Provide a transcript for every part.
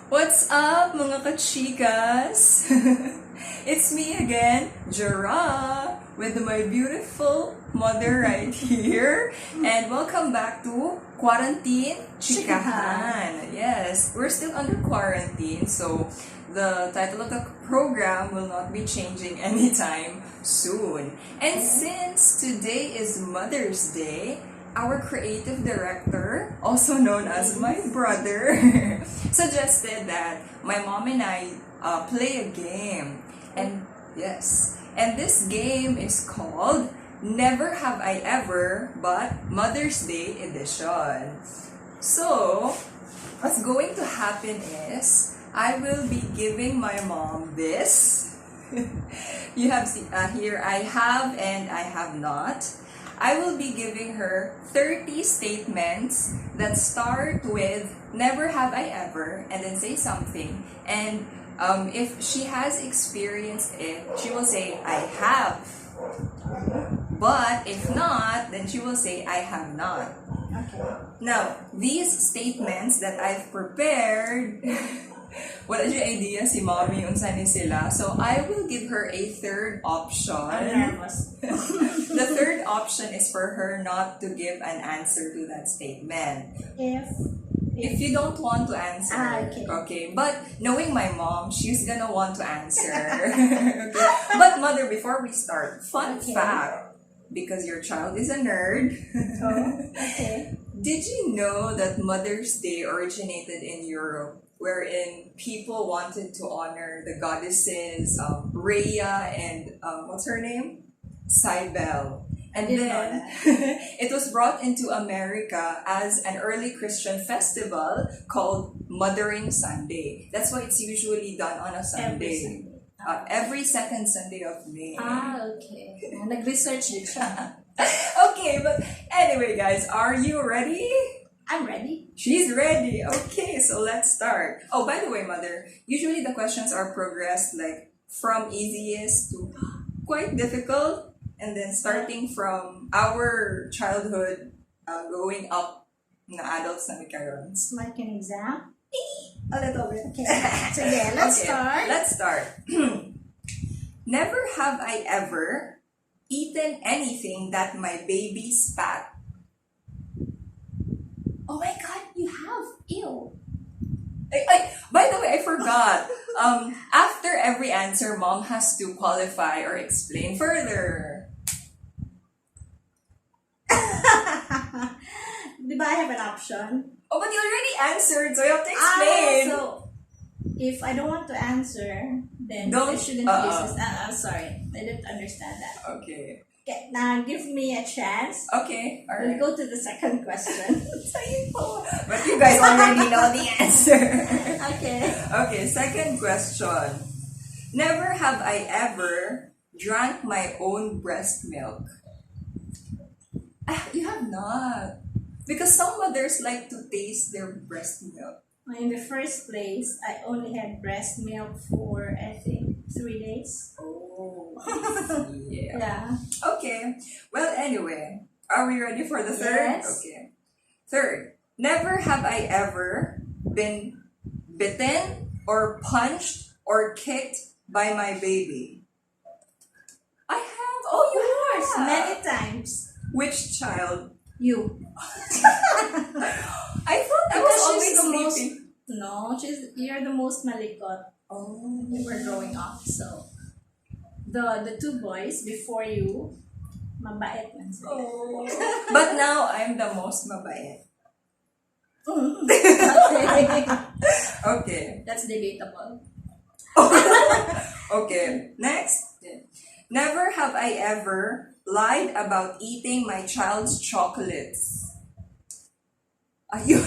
What's up, mga kachikas? It's me again, Jara, with my beautiful mother right here. And welcome back to Quarantine Chikahan. Yes, we're still under quarantine, so the title of the program will not be changing anytime soon. And since today is Mother's Day, our creative director, also known as my brother, suggested that my mom and I play a game. And yes, and this game is called Never Have I Ever, but Mother's Day edition. So, what's going to happen is I will be giving my mom this. You have here I have and I have not. I will be giving her 30 statements that start with never have I ever and then say something. And if she has experienced it, she will say I have. But if not, then she will say I have not. Okay. Now, these statements that I've prepared, wala siya idea si mommy unsa ni sila. So I will give her a third option. I'm nervous. The third option is for her not to give an answer to that statement. If you don't want to answer, okay. But knowing my mom, she's gonna want to answer. Okay. But mother, before we start, fun fact, because your child is a nerd. Okay. Did you know that Mother's Day originated in Europe, wherein people wanted to honor the goddesses Rhea and what's her name? Cybele. And then it was brought into America as an early Christian festival called Mothering Sunday. That's why it's usually done on a Sunday. Every second Sunday of May. Okay. Nag-research din siya. Okay, but anyway, guys, are you ready? I'm ready. She's ready. Okay, so let's start. Oh, by the way, mother, usually the questions are progressed like from easiest to quite difficult, and then starting from our childhood, going up na adults na karon. Like an exam. A little bit. Okay. So yeah, let's start. Let's start. Never have I ever eaten anything that my baby spat. Oh my god, you have. Ew. By the way, I forgot. After every answer, mom has to qualify or explain further. Diba I have an option? Oh, but you already answered, so you have to explain. So if I don't want to answer, then Don't- I shouldn't use this. Sorry, I didn't understand that. Okay. Okay, now give me a chance. Okay. All We'll right. go to the second question. But you guys already know the answer. Okay. Okay, second question. Never have I ever drank my own breast milk. You have not. Because some mothers like to taste their breast milk. In the first place, I only had breast milk for, I think, 3 days. Oh, yeah. Yeah. Okay. Well, anyway, are we ready for the third? Yes. Okay. Third, never have I ever been bitten or punched or kicked by my baby. I have. Oh, you Yes, have. many times. Which child? You. I thought I was Because always she's the most. sleeping. No, you're the most malikot. Oh. You were growing up, so the two boys before you, mabait man sila. Oh. But now I'm the most mabait. Okay. Okay. That's debatable. Okay. Next. Never have I ever lied about eating my child's chocolates. Are you?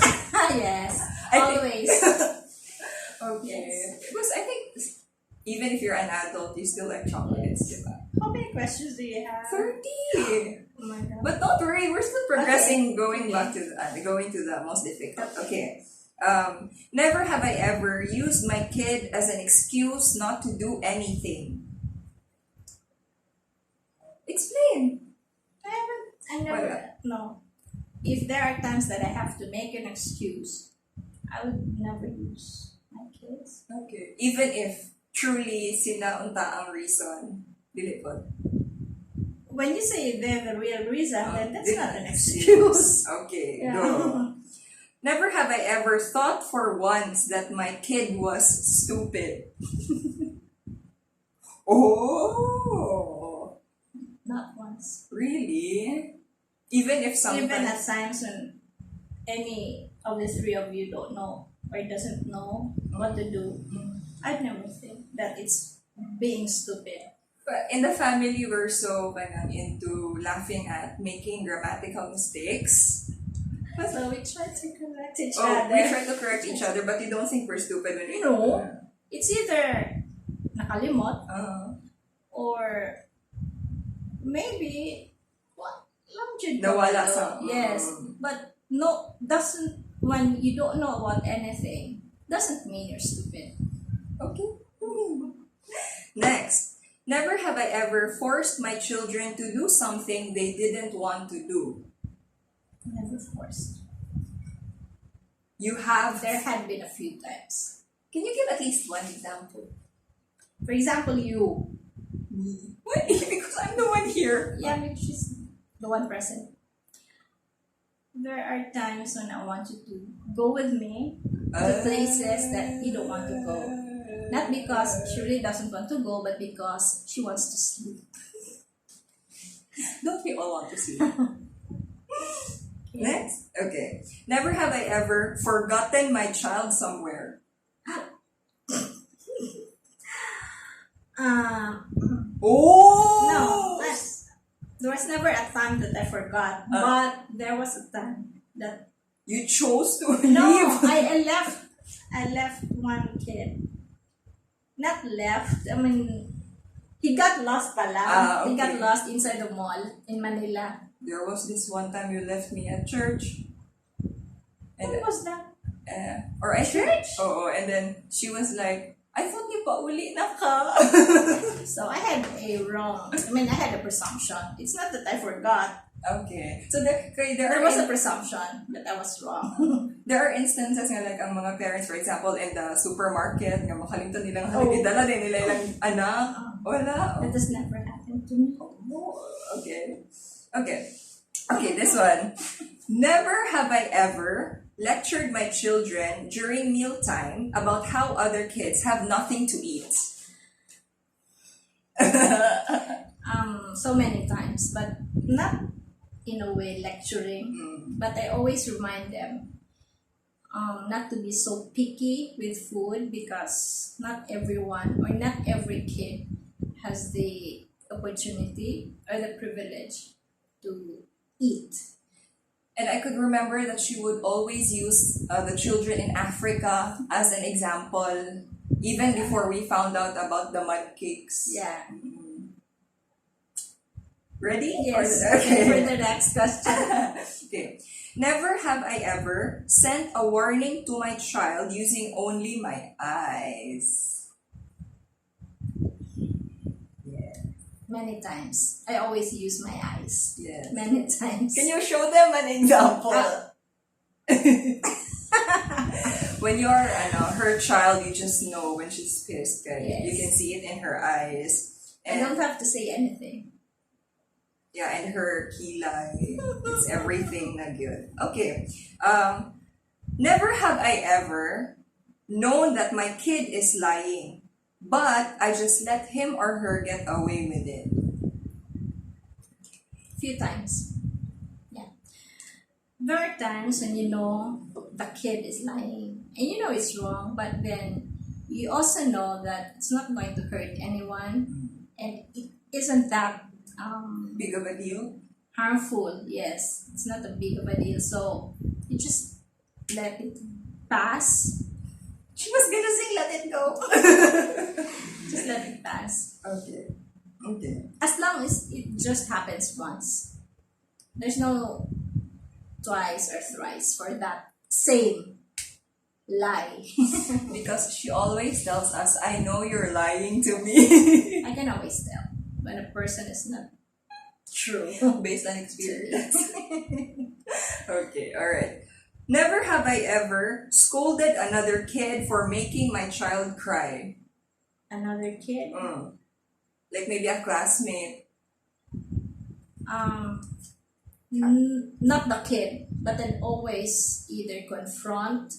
Yes, I think- always. Okay. Yes. Because I think even if you're an adult, you still like chocolates, diba? How many questions do you have? 30. Oh my god. But don't worry, we're still progressing, Okay. going back to going to the most difficult. Okay. Never have I ever used my kid as an excuse not to do anything. Explain. I never, no. If there are times that I have to make an excuse, I would never use my kids. Okay. Even if truly sila unta ang reason, dili po. When you say they're the real reason, then that's Dili- not an excuse. Okay, Yeah. go. Never have I ever thought for once that my kid was stupid. Oh, Not once. really? Even if sometimes... Even at times when any of the three of you don't know or doesn't know what to do, I'd never think that it's being stupid. But in the family, we're so into laughing at making grammatical mistakes. So we try to correct each Oh, other. we try to correct each other, but you don't think we're stupid when we... No. It's either nakalimot or maybe what? Alam jud ka Nawala ba to? sa- Yes. But no, doesn't, when you don't know about anything, doesn't mean you're stupid. Okay. Next. Never have I ever forced my children to do something they didn't want to do. Never forced. You have... There had been a few times. Can you give at least one example? For example, you. Me. Why? Because I'm the one here. Yeah, which is the one present. There are times when I want you to go with me to places that you don't want to go. Not because she really doesn't want to go, but because she wants to sleep. Don't we all want to see? Next. Okay. Never have I ever forgotten my child somewhere. Oh! No, there was never a time that I forgot, but there was a time that You chose to no, leave. I left one kid. Not left. I mean, he got lost pala. He got Okay. lost inside the mall in Manila. There was this one time you left me at church. And What was that? or I Church? Oh, and then she was like, I thought you pa uli na ka. So I had a presumption. It's not that I forgot. Okay. So there There was a presumption that I was wrong. there are instances nga like ang mga parents, for example, in the supermarket, nga makalimtan nilang Oh. dala din nila ilang anak. Wala. That has never happened to me. Oh, okay. Okay, this one. Never have I ever lectured my children during mealtime about how other kids have nothing to eat. So many times, but not in a way lecturing. But I always remind them not to be so picky with food because not everyone or not every kid has the opportunity or the privilege to eat. And I could remember that she would always use the children in Africa as an example, even before we found out about the mud cakes. Yeah. Ready? Yes. Or- okay. For the next question. Okay. Never have I ever sent a warning to my child using only my eyes. Many times. I always use my eyes. Yes. Many times. Can you show them an example? When you're her child, you just know when she's pissed. Okay? Yes. You can see it in her eyes. I don't have to say anything. Yeah, and her kilay. It's everything na good. Okay. Never have I ever known that my kid is lying, but I just let him or her get away with it. Few times. Yeah. There are times when you know the kid is lying and you know it's wrong, but then you also know that it's not going to hurt anyone and it isn't that Big of a deal? harmful. Yes, it's not a big of a deal. So you just let it pass. She was gonna say let it go. Just let it pass. Okay. Okay. As long as it just happens once. There's no twice or thrice for that same lie. Because she always tells us, I know you're lying to me. I can always tell when a person is not true. Based on experience. Okay, alright. Never have I ever scolded another kid for making my child cry. Another kid? Like maybe a classmate. Not the kid, but then always either confront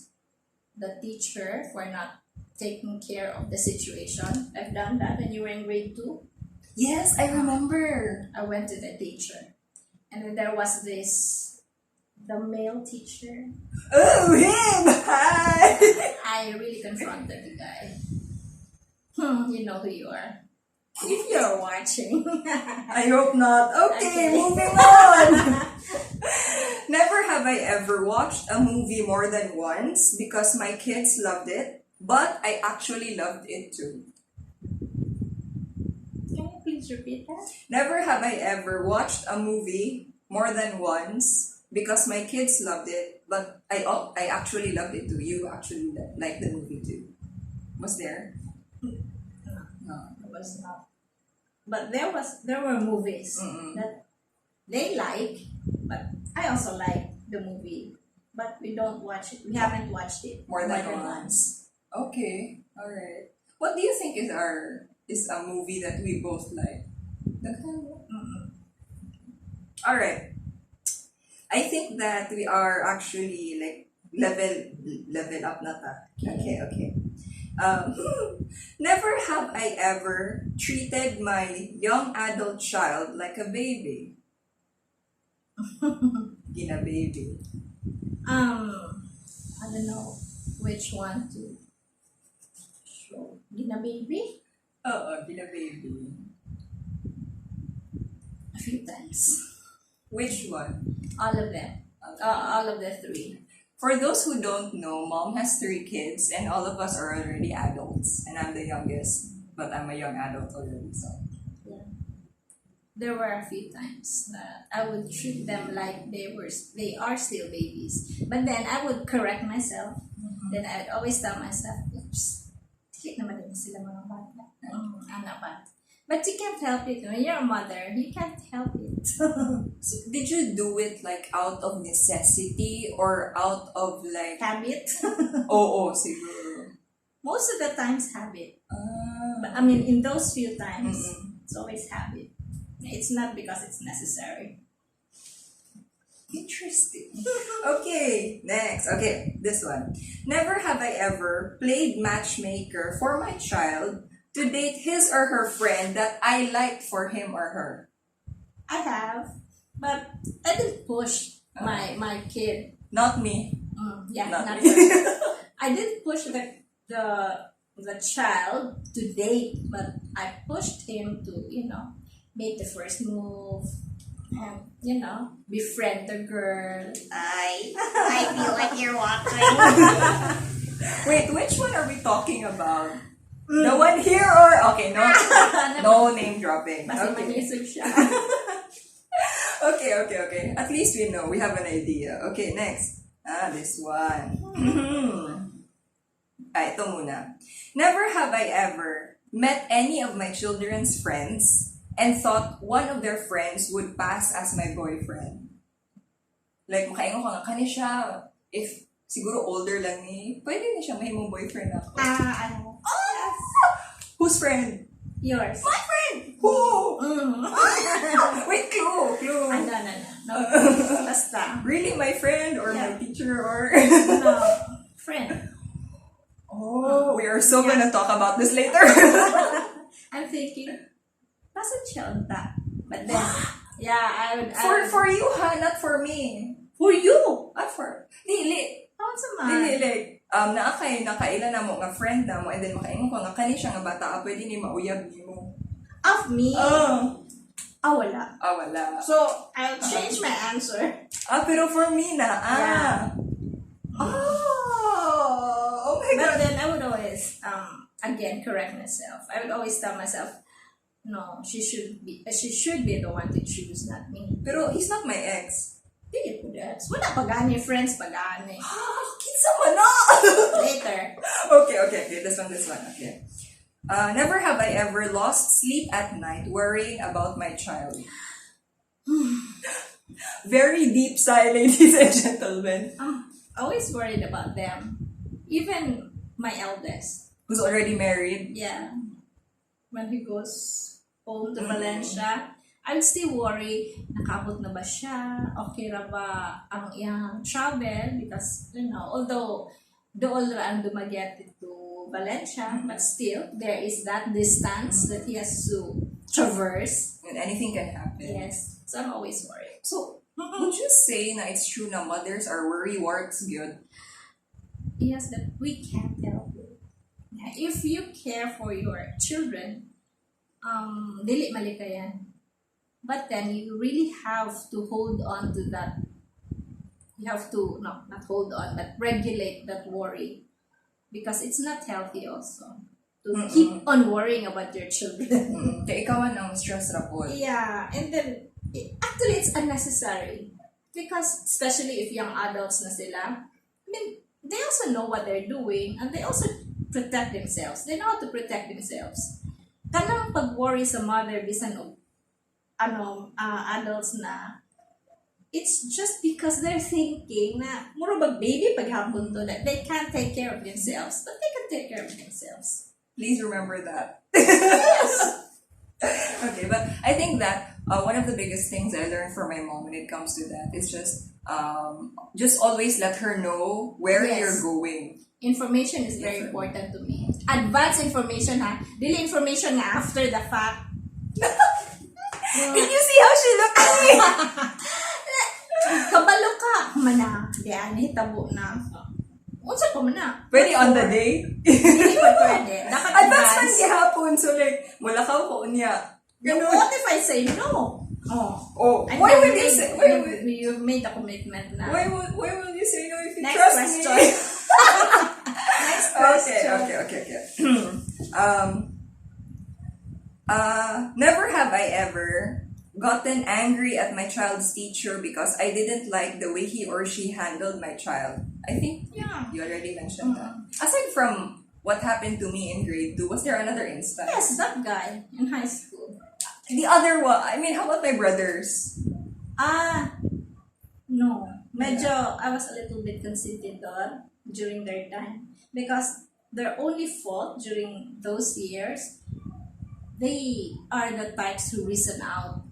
the teacher for not taking care of the situation. I've done that when you were in grade 2. Yes, I remember. I went to the teacher, and then there was the male teacher. Oh, him! Hi! I really confronted the guy. You know who you are. If you're watching. I hope not. Okay, Okay. moving on. Never have I ever watched a movie more than once because my kids loved it, but I actually loved it too. Can you please repeat that? Never have I ever watched a movie more than once because my kids loved it, but I actually loved it too. You actually liked the movie too. Was there? No. It was not. But there were movies that they like, but I also like the movie. But we don't watch it. We haven't watched it More than once. Okay, all right. What do you think is a movie that we both like? All right. I think that we are actually like level up na ta. Okay. Never have I ever treated my young adult child like a baby. Gina baby. I don't know which one to show. Gina baby? Gina baby. A few times. Which one? All of them. All of the 3. For those who don't know, Mom has 3 kids and all of us are already adults. And I'm the youngest, but I'm a young adult already, so. Yeah. There were a few times that I would treat them like they are still babies. But then I would correct myself. Then I'd always tell myself, oops, dikit naman din sila mga bata. Anak ba? But you can't help it. When you're a mother, you can't help it. So did you do it like out of necessity or out of like Habit. siguro. Most of the times habit. Ah. But I mean, in those few times, it's always habit. It's not because it's necessary. Interesting. Okay, next. Okay, this one. Never have I ever played matchmaker for my child to date his or her friend that I liked for him or her. I have, but I didn't push my kid. Not me. Not me. push. I didn't push the child to date, but I pushed him to make the first move and befriend the girl. I feel like you're watching. Wait, which one are we talking about? The one here or okay, no name dropping. Basta Okay. manisip siya. Okay. At least we know. We have an idea. Okay, next. This one. Ito muna. Never have I ever met any of my children's friends and thought one of their friends would pass as my boyfriend. Like, makaingon ko nga, kani siya, if siguro older lang ni, pwede na siya mahimong boyfriend ako. Whose friend? Yours. My friend! Who? Wait, clue. No. Basta. Really, my friend or my teacher or... No. Friend. Oh, we are so gonna talk about this later. I'm thinking, basta siya unta. But then, I would... For you, ha? Not for me. For you! For... Dili. How man? Dili, like, nakaila na mo, nga friend na mo, and then makaingon ko, nga kani siya nga bata, pwede ni mauyab ni mo. Of me? Wala. Wala. So, I'll change my answer. Pero for me na, Oh my But God. then I would always, again, correct myself. I would always tell myself, no, she should be the one to choose, not me. Pero he's not my ex. Dili po that's. Wala pagani, friends pagani. Kinsa man na! Later. Okay. This one. Okay. Never have I ever lost sleep at night worrying about my child. Very deep sigh, ladies and gentlemen. always worried about them. Even my eldest. Who's already married? Yeah. When he goes home to Mm. Valencia, I would still worry, nakabot na ba siya? Okay ra ba ang iyang travel? Because, although doon ra ang dumaget to Valencia, but still, there is that distance that he has to traverse. And anything can happen. Yes. So I'm always worried. So, would you say na it's true na mothers are worry-warts good? Yes, but we can't help it. If you care for your children, dili malikayan. But then you really have to hold on to that. You have to, no, not hold on, but regulate that worry. Because it's not healthy also to keep on worrying about your children. Kaya ikaw ang stress rapol. Yeah, and then actually it's unnecessary. Because especially if young adults na sila, I mean, they also know what they're doing and they also protect themselves. They know how to protect themselves. Kanang pag-worry sa mother bisan og adults na, it's just because they're thinking na mura ba baby paghapon to that they can't take care of themselves, but they can take care of themselves. Please remember that. Okay, but I think that one of the biggest things I learned from my mom when it comes to that is just always let her know where Yes. you're going. Information is very important to me. Advance information ha. Dili information nga after the fact. Did you see how she looked at me? Kabalo ka. Mana. Diyan, hitabo na. Unsa pa man na? Pwede on the day? Hindi pa pwede. Dapat Advance man advance. gihapon. So like, wala ka ko unya. What if I say no? Oh, And why then would you say? Why you made a commitment na. why will you say no if you Next trust question. me? Next Okay. question. Never have I ever gotten angry at my child's teacher because I didn't like the way he or she handled my child. I think Yeah. you already mentioned that. Aside from what happened to me in grade 2, was there another instance? Yes, that guy in high school. The other one, I mean, how about my brothers? No. Medyo, I was a little bit conceited doon during their time. Because their only fault during those years, they are the types who reason out.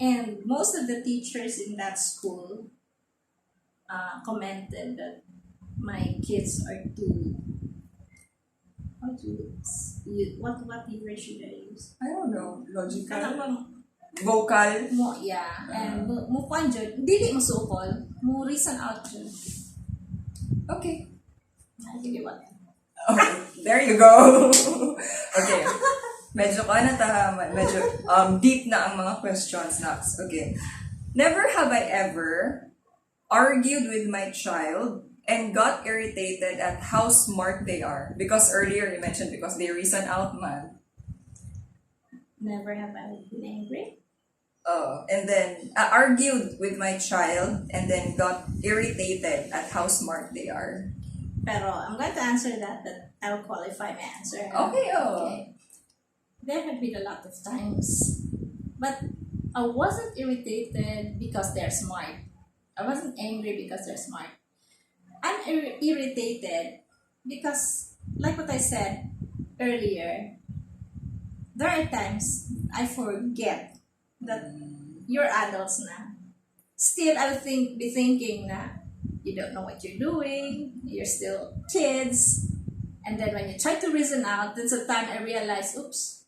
And most of the teachers in that school commented that my kids are too, what word should I use? I don't know. Logical? Kanang Vocal? yeah, and mo kuan jud, dili mo sukol, mo reason out jud. Okay. Dili what? Okay, there you go. Okay. Medyo medyo deep na ang mga questions next. Okay. Never have I ever argued with my child and got irritated at how smart they are. Because earlier you mentioned because they reason out man. Never have I been angry. And then argued with my child and then got irritated at how smart they are. Pero I'm going to answer that, but I'll qualify my answer. Okay, Okay. There have been a lot of times, but I wasn't irritated because they're smart. I wasn't angry because they're smart. I'm irritated because, like what I said earlier, there are times I forget that you're adults na. Still, I would be thinking na you don't know what you're doing, you're still kids, and then when you try to reason out, then sometimes I realize, oops,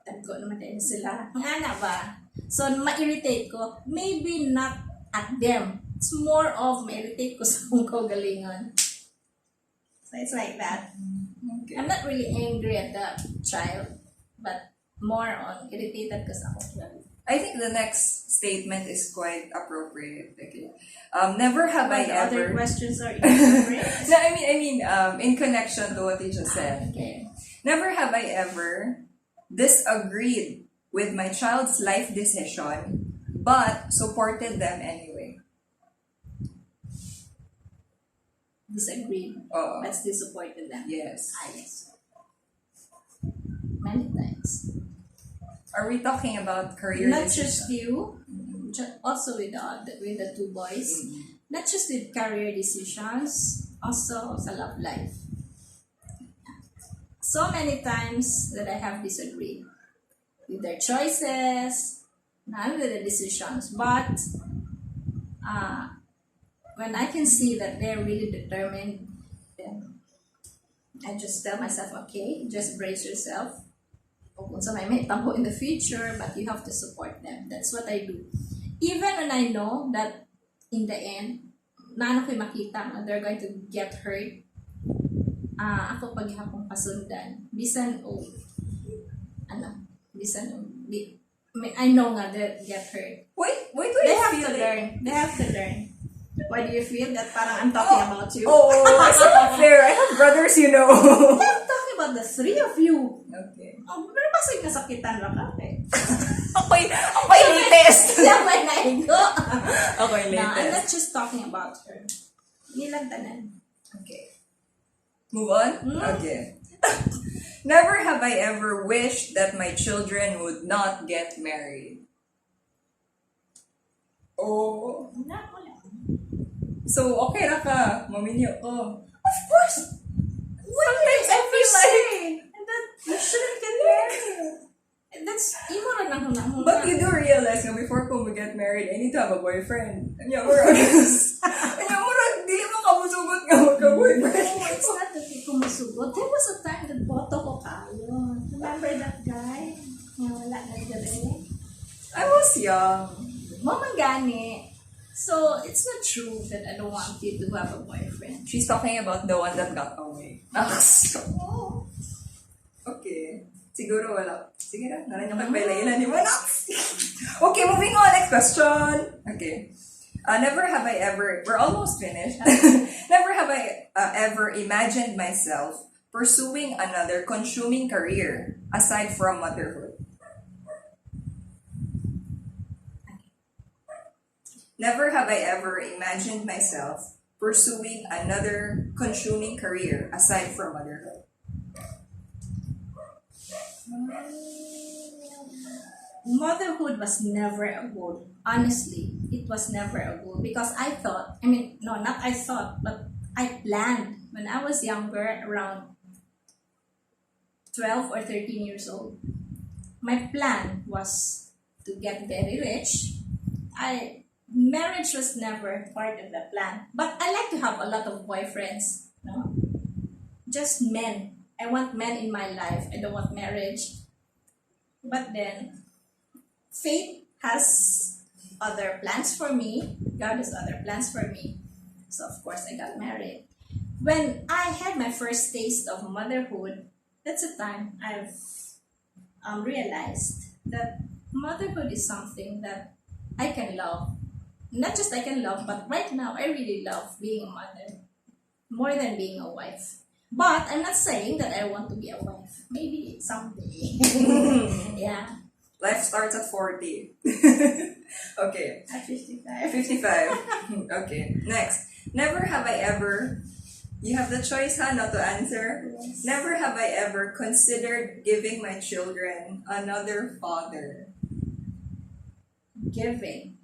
tagko naman din sila. Nga ba? So, ma-irritate ko, maybe not at them. It's more of ma-irritate ko sa kung kaugalingon. So, it's like that. Okay. I'm not really angry at the child, but more on irritated ko sa ako. I think the next statement is quite appropriate. Okay. Never have I Other ever. questions are inappropriate. No, I mean, in connection to what you just said. Okay. Never have I ever disagreed with my child's life decision, but supported them anyway. Disagreed, Oo. but still supported them. Yes. Yes. Many times. Are we talking about career Not decision? just you, also with the two boys. not just with career decisions, also sa love life. So many times that I have disagreed with their choices, not with the decisions, but when I can see that they're really determined, then I just tell myself, okay, just brace yourself. Kung sa may tabo in the future, but you have to support them. That's what I do. Even when I know that in the end, na ko'y makita na they're going to get hurt, ako paghapong pasundan. Bisan I know nga they get hurt. Wait, They have to learn. They have to learn. Why do you feel that parang I'm talking about you? Oh, it's not fair. I have brothers, you know. I'm talking about the three of you. Okay. Oh, pero pasig kasakitan lang ka. Okay, latest. Siya may naigo. Okay, No, I'm latest. not just talking about her. Nilang tanan. Okay. Move on? Okay. Never have I ever wished that my children would not get married. Oh. Wala. So, okay ra ka. Maminyo ko. Of course. Sometimes I feel like... And that you shouldn't get married. And that's imo ra nang hunahuna. But you do realize na before ko get married, I need to have a boyfriend. Anya mo honest. Anya mo dili mo kamusugot nga magka-boyfriend. No, it's not that hindi ko masugot. There was a time that boto ko kayo. Remember that guy? Nga wala na dyan. I was young. Mama gani. So, it's not true that I don't want you to have a boyfriend. She's talking about the one that got away. Oh. Okay. Siguro wala. Sige na. Naran yung kay Layla ni Manox. Okay, moving on. Next question. Okay. Never have I ever... We're almost finished. Never have I ever imagined myself pursuing another consuming career aside from motherhood. Never have I ever imagined myself pursuing another consuming career aside from motherhood. Motherhood was never a goal. Honestly, it was never a goal because I thought, not I thought, but I planned when I was younger, around 12 or 13 years old. My plan was to get very rich. Marriage was never part of the plan, but I like to have a lot of boyfriends. No, just men. I want men in my life. I don't want marriage. But then, fate has other plans for me. God has other plans for me. So of course I got married. When I had my first taste of motherhood, that's the time I've realized that motherhood is something that I can love. Not just I can love, but right now I really love being a mother more than being a wife. But I'm not saying that I want to be a wife. Maybe someday. Yeah. Life starts at 40. Okay. At 55. 55. Okay. Next. Never have I ever... You have the choice, not to answer. Yes. Never have I ever considered giving my children another father. Giving.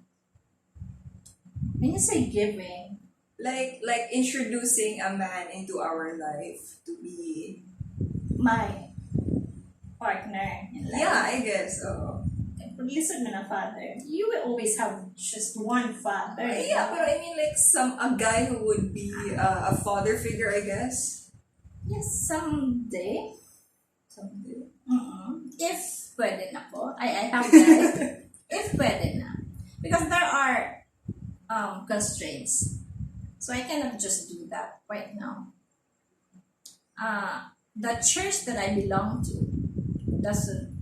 When you say giving, Like introducing a man into our life to be... my partner in life. Yeah, I guess. So. Pag listen mo na father, you will always have just one father. Yeah, but I mean like a guy who would be a father figure, I guess. Yes, someday. Someday. If pwede na po. I have that. If pwede na. Because there are constraints. So I cannot just do that right now. The church that I belong to doesn't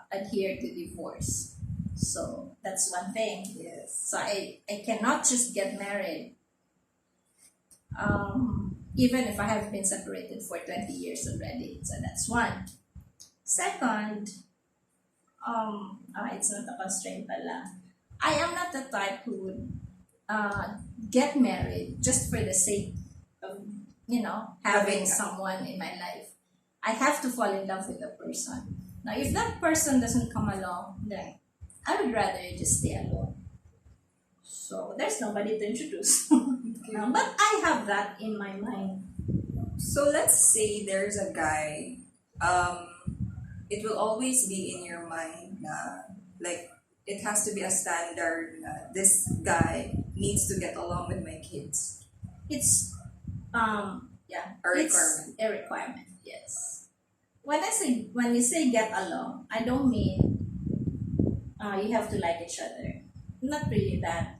adhere to divorce. So that's one thing. Yes. So I cannot just get married. Even if I have been separated for 20 years already. So that's one. Second, it's not a constraint pala. I am not the type who would get married just for the sake of, having Having- someone in my life. I have to fall in love with the person. Now, if that person doesn't come along, then I would rather just stay alone. So there's nobody to introduce. But I have that in my mind. So let's say there's a guy, it will always be in your mind na, like, it has to be a standard na this guy needs to get along with my kids. It's yeah, A it's requirement. a requirement. Yes. When you say get along, I don't mean you have to like each other. Not really that,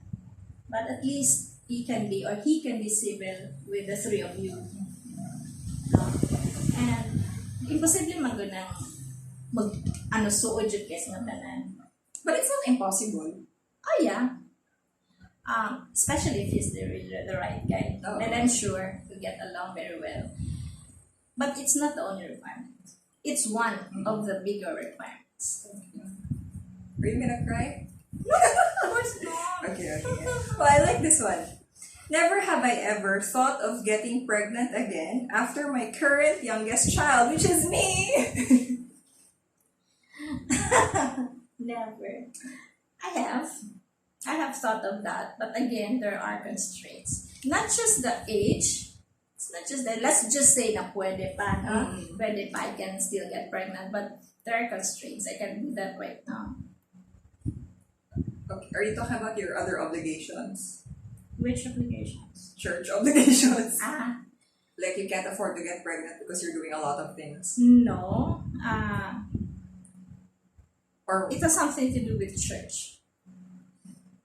but at least he can be civil with the three of you. No? And imposible magunang suod jud kay sa tanan. But it's not impossible. Oh yeah. Especially if he's the right guy, Oh. then I'm sure we'll get along very well. But it's not the only requirement. It's one of the bigger requirements. Are you gonna cry? Of course not. Okay. Well, I like this one. Never have I ever thought of getting pregnant again after my current youngest child, which is me. Never. I have thought of that, but again, there are constraints. Not just the age. It's not just that. Let's just say na pwede pa, no? Pwede pa, I can still get pregnant, but there are constraints. I can do that right now. Okay. Are you talking about your other obligations? Which obligations? Church obligations? Like you can't afford to get pregnant because you're doing a lot of things? no. Or It has something to do with church.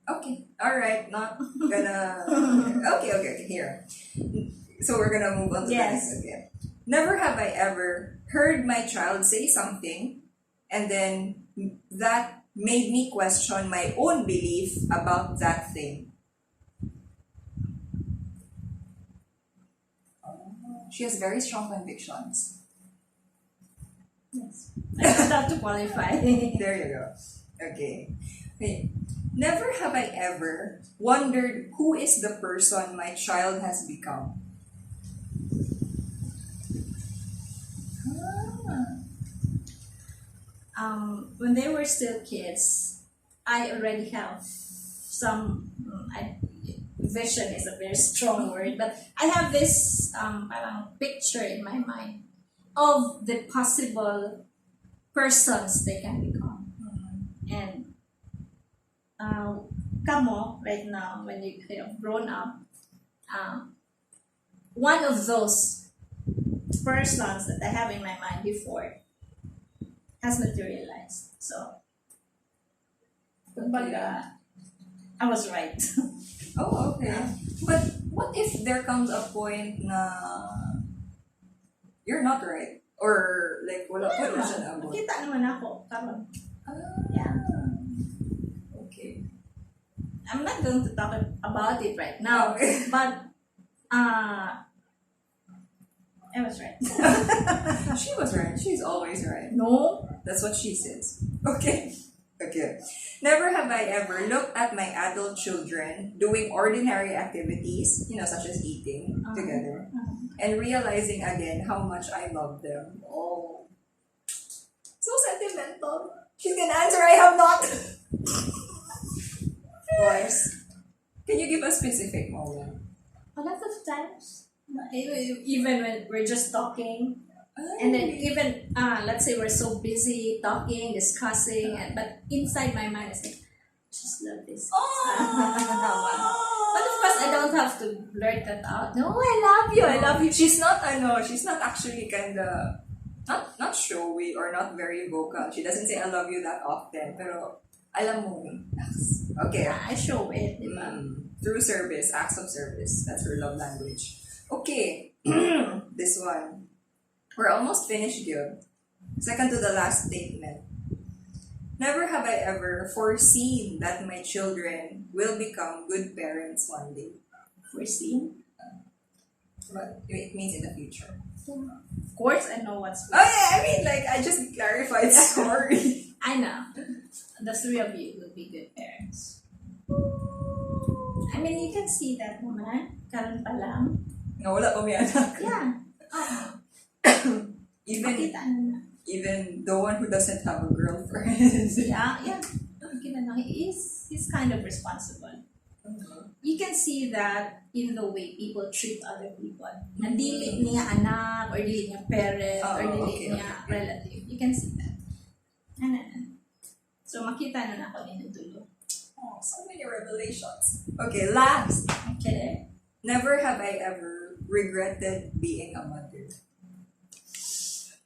okay, all right, not gonna. Okay. Here, so we're gonna move on to the Yes. next again. Never have I ever heard my child say something, and then that made me question my own belief about that thing. She has very strong convictions. Yes. I don't have to qualify. There you go. Okay. Never have I ever wondered who is the person my child has become. When they were still kids, I already have some vision is a very strong word, but I have this parang picture in my mind of the possible persons they can become. And kamo right now, when you have grown up, one of those persons that I have in my mind before has materialized. So, kumbaga, I was right. Oh, okay. But what if there comes a point na you're not right? Or like wala na siya naabot? Makita naman ako. Karon. Ah, Yeah. okay. I'm not going to talk about it right now, Okay. but I was right. She was right. She's always right. No. That's what she says. Okay. Okay. Never have I ever looked at my adult children doing ordinary activities, such as eating together, and realizing again how much I love them. Oh. So sentimental. She's gonna answer, I have not. Of course. Can you give a specific moment? A lot of times, even when we're just talking, and then even let's say we're so busy talking, discussing, but inside my mind is like, just love this. But of course, I don't have to blurt that out. No, I love you. I love you. She's not actually kinda not showy or not very vocal. She doesn't say I love you that often, pero alam mo. Okay. I show it, di ba? Through service, acts of service. That's her love language. Okay. This one. We're almost finished, Gil. Second to the last statement. Never have I ever foreseen that my children will become good parents one day. Foreseen. But it means in the future. Of course, I know what's. Oh yeah, I just clarified sorry. I know. The three of you will be good parents. I mean, you can see that naman. Karon pa lang. Wala pa may anak. Yeah. Makita na. Even the one who doesn't have a girlfriend. Yeah. He's kind of responsible. You can see that in the way people treat other people. Na dili niya anak, or dili niya parent, or dili niya relative. You can see that. Ano. So, makita na ako ninyo dulo. Oh, so many revelations. Okay, last. Okay? Never have I ever regretted being a mother.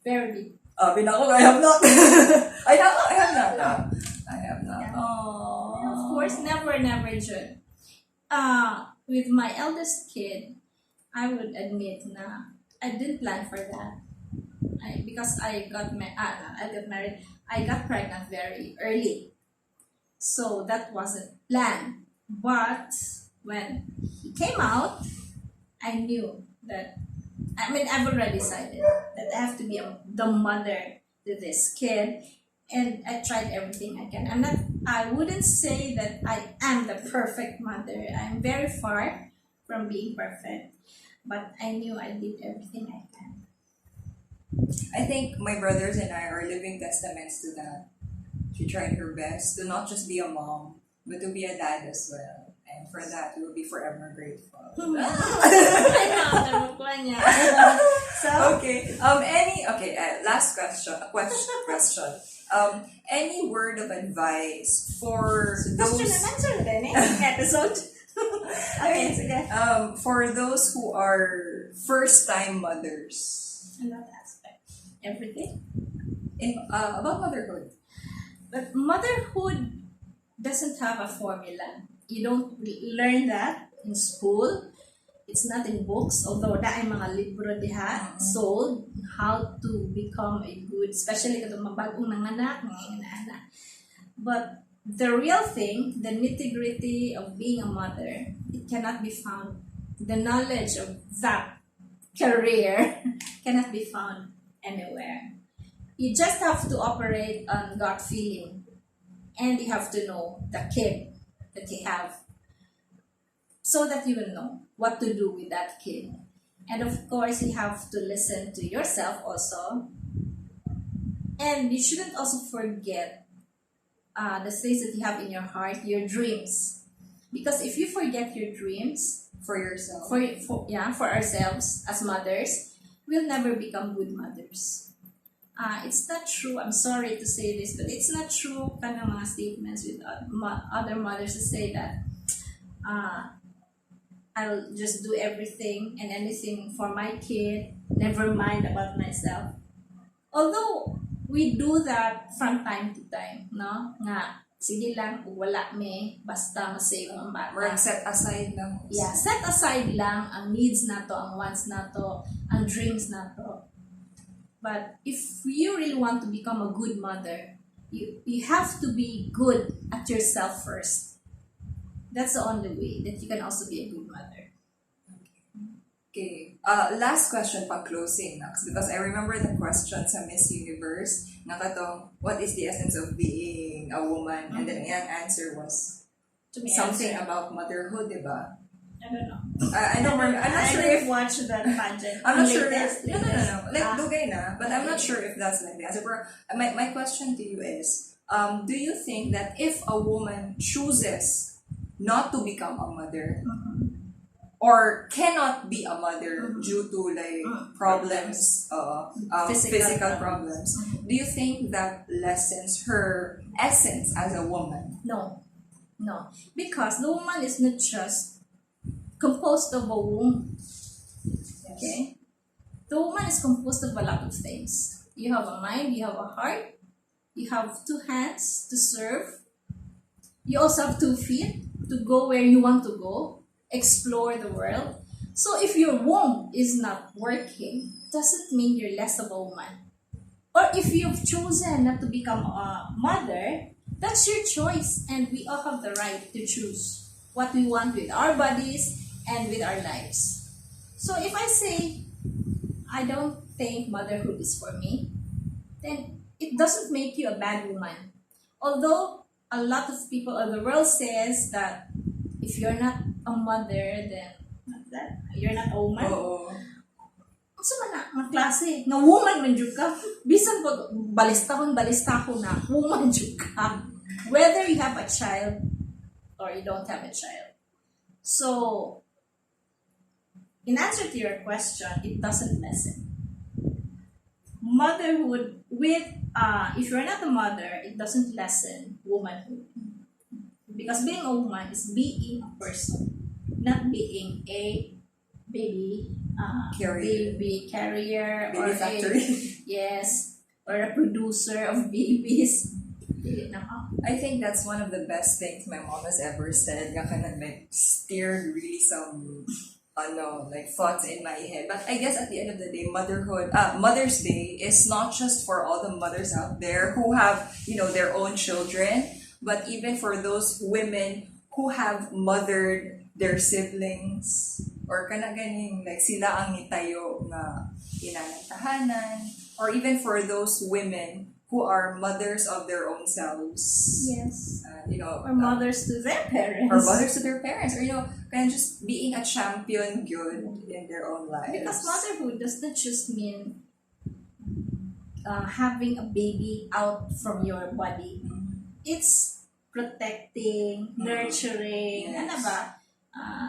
Very big. Binako, I have not. I have not. I have not. Yeah. Oh. Of course, never, Jud. With my eldest kid, I would admit na I didn't plan for that. Because I got married, I got pregnant very early. So that wasn't planned. But when he came out, I knew that, I've already decided that I have to be the mother to this kid. And I tried everything I can. I wouldn't say that I am the perfect mother. I'm very far from being perfect. But I knew I did everything I can. I think my brothers and I are living testaments to that. She tried her best to not just be a mom, but to be a dad as well. And for that, we will be forever grateful. So, Last question. Any word of advice for question those and answer din episode. Okay, sige. for those who are first-time mothers In that aspect. Everything. about motherhood? But motherhood doesn't have a formula. You don't learn that in school. It's not in books, although na ay mga libro diha sold how to become a good, especially katong mabagong nanganak, mga anak. But the real thing, the nitty-gritty of being a mother, it cannot be found. The knowledge of that career cannot be found anywhere. You just have to operate on gut feeling, and you have to know the kid that you have, so that you will know what to do with that kid. And of course, you have to listen to yourself also. And you shouldn't also forget the things that you have in your heart, your dreams. Because if you forget your dreams, For yourself. for ourselves as mothers, we'll never become good mothers. It's not true. I'm sorry to say this, but it's not true. Kanang mga statements with other mothers to say that I'll just do everything and anything for my kid, never mind about myself. Although we do that from time to time, no? Nga, sige lang, wala me, basta masave ang Or bata. set aside lang. Yeah, set aside lang ang needs nato, ang wants nato, ang dreams nato. But if you really want to become a good mother, you have to be good at yourself first. That's the only way that you can also be a good mother. Okay. Last question pang closing, Nax, because I remember the question sa Miss Universe na katong, what is the essence of being a woman? And then ang answer was To me, something answer. about motherhood, diba? I don't know. I don't remember. I'm not sure if watch that pageant. I'm not sure if no. Like Ah. dugay na, but I'm not Okay. sure if that's like the answer. Pero my question to you is, do you think that if a woman chooses not to become a mother or cannot be a mother due to like problems, physical problems, do you think that lessens her essence as a woman? No. Because the woman is not just composed of a womb. Okay? The woman is composed of a lot of things. You have a mind, you have a heart, you have 2 hands to serve. You also have 2 feet to go where you want to go, explore the world. So if your womb is not working, doesn't mean you're less of a woman. Or if you've chosen not to become a mother, that's your choice, and we all have the right to choose what we want with our bodies and with our lives. So if I say, I don't think motherhood is for me, then it doesn't make you a bad woman. Although a lot of people in the world says that if you're not a mother, then you're not a woman. Oo. Unsa man na nga klase nga woman man jud ka, bisan pag balista ko na woman jud ka, whether you have a child or you don't have a child. So, in answer to your question, it doesn't lessen. Motherhood with, if you're not a mother, it doesn't lessen womanhood. Because being a woman is being a person, not being a baby, Carrier. baby carrier, or Baby factory. yes, or a producer of babies. Dili na ako. I think that's one of the best things my mom has ever said. Nga kind of like steered really some like thoughts in my head. But I guess at the end of the day, Mother's Day is not just for all the mothers out there who have, their own children, but even for those women who have mothered their siblings or kana ganing like sila ang itayo nga ina ng tahanan, or even for those women who are mothers of their own selves. Yes. Or Or mothers to their parents. or mothers to their parents, or kind of just being a champion good in their own lives. Because motherhood does not just mean having a baby out from your body. It's protecting, nurturing, Yes. ano ba?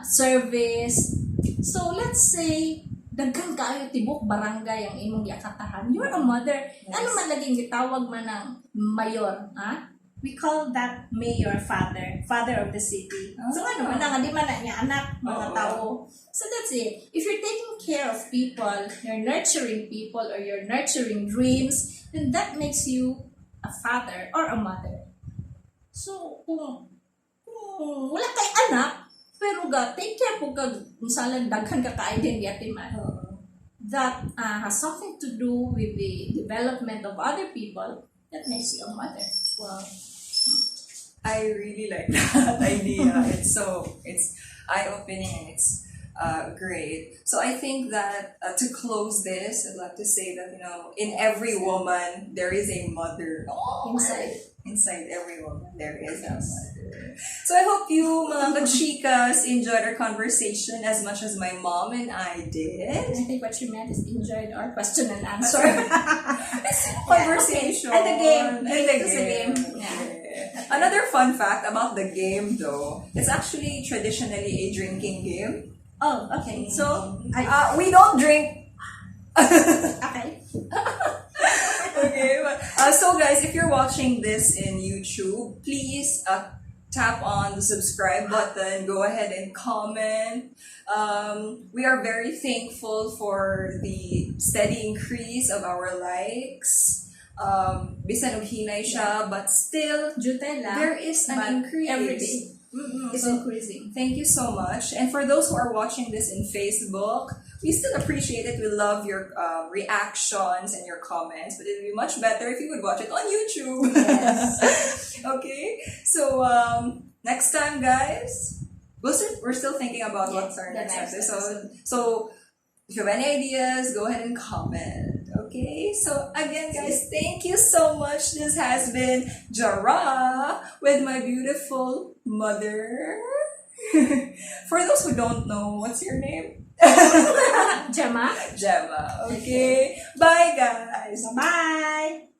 Service. So let's say daghan kaayo tibok barangay ang imong yakatahan. You're a mother. Yes. Ano man laging gitawag man ng mayor, ha? We call that mayor father of the city. So ano man nga di man na niya anak mga Oo. tao. So that's it. If you're taking care of people, you're nurturing people, or you're nurturing dreams, then that makes you a father or a mother. So kung wala kay anak, pero take care po kag unsalan daghan ka kaayo din yatiman. That has something to do with the development of other people. That makes you a mother. Wow. I really like that idea. It's eye-opening and it's great. So I think that to close this, I'd like to say that in every woman there is a mother. Inside every woman there is a mother. So I hope you mga kachikas enjoyed our conversation as much as my mom and I did. I think what you meant is enjoyed our question and answer. Conversation. And the game. And It the was a game. game. Yeah. Another fun fact about the game though, it's actually traditionally a drinking game. Oh, okay. So, We don't drink. okay. Okay. So guys, if you're watching this in YouTube, please tap on the subscribe button. Go ahead and comment. We are very thankful for the steady increase of our likes. Bisan og hinay siya, but still Jutay lang. there is an but increase. every day it's So, increasing. thank you so much. And for those who are watching this in Facebook, we still appreciate it. We love your reactions and your comments, but it would be much better if you would watch it on YouTube. Yes. Okay, so next time, guys, we're still thinking about what's our the next next episode. So if you have any ideas, go ahead and comment. Okay, so again, guys, thank you so much. This has been Jara with my beautiful mother. For those who don't know, what's your name? Gemma. Gemma. Okay, bye, guys. Bye.